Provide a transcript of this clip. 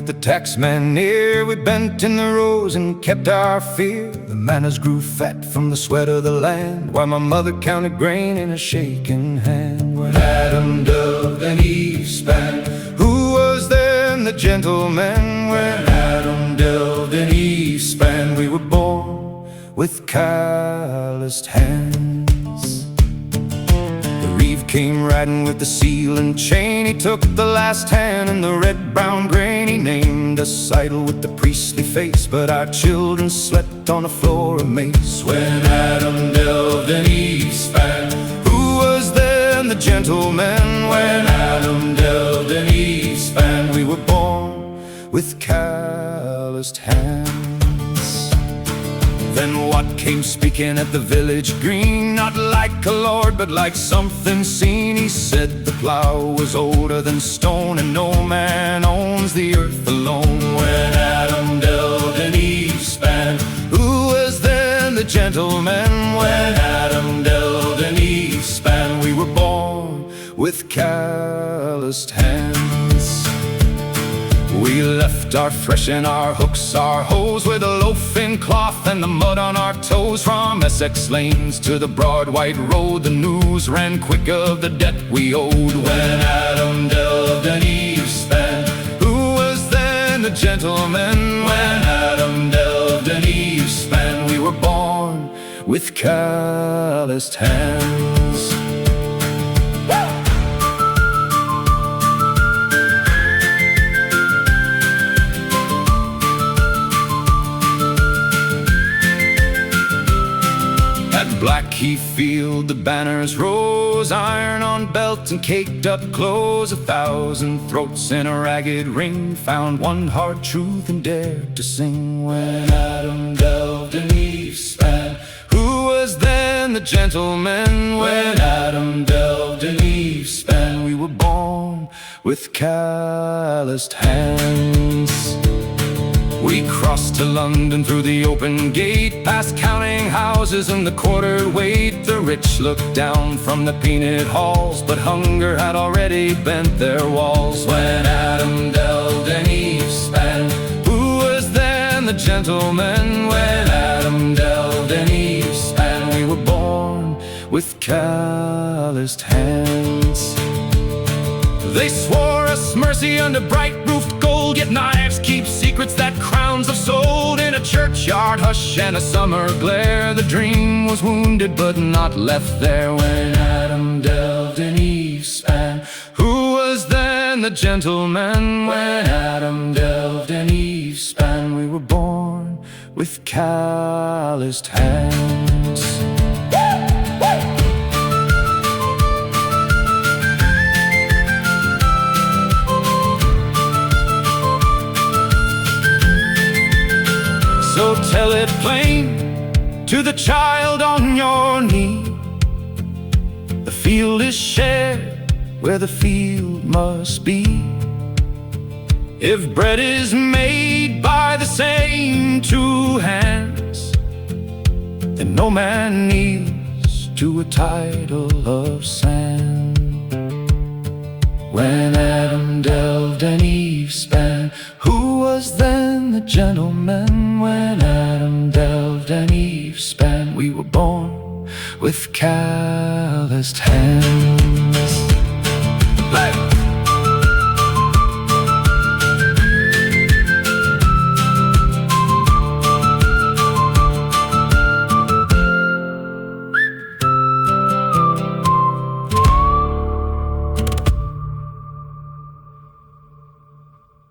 with the taxman near, we bent in the rows and kept our fear. The manners grew fat from the sweat of the land, while my mother counted grain in a shaking hand. When Adam delved and Eve span, who was then the gentleman? When Adam delved and Eve span, we were born with calloused hands. The reeve came riding with the seal and chain. He took the last hand in the red-brown grain. He named us idle with the priestly face, but our children slept on a floor of mace. When Adam delved and Eve span, who was then the gentleman? When Adam delved and Eve span, we were born with calloused hands. Then what came speaking at the village green? Not like a lord, but like something seen. He said the plow was older than stone, and no man owns the earth alone. When Adam delved and Eve span, who was then the gentleman? When Adam delved and Eve span, we were born with calloused hands. We left our thresh and our hooks, our hoes, with a loafing cloth and the mud on our toes. From Essex lanes to the broad white road, the news ran quick of the debt we owed. When Adam delved and Eve span, who was then the gentleman? When Adam delved and Eve span, we were born with calloused hands. Blackheath Field the banners rose, iron on belt and caked up clothes. 1,000 throats in a ragged ring found one hard truth and dared to sing. When Adam delved and Eve span, who was then the gentleman? When Adam delved and Eve span, we were born with calloused hands. We crossed to London through the open gate, past counting houses and the quartered weight. The rich looked down from the peanut halls, but hunger had already bent their walls. When Adam delved and Eve span, who was then the gentleman? When Adam delved and Eve span, we were born with calloused hands. They swore us mercy under bright-roofed gold, yet knives keep secrets that crowns have sold. In a churchyard hush and a summer glare, the dream was wounded but not left there. When Adam delved and Eve span, who was then the gentleman? When Adam delved and Eve span, we were born with calloused hands. So tell it plain to the child on your knee. The field is shared where the field must be. If bread is made by the same two hands, then no man kneels to a title of sand. When Adam delved and Eve span, who was then the gentleman? When Adam delved and Eve span, we were born with calloused hands.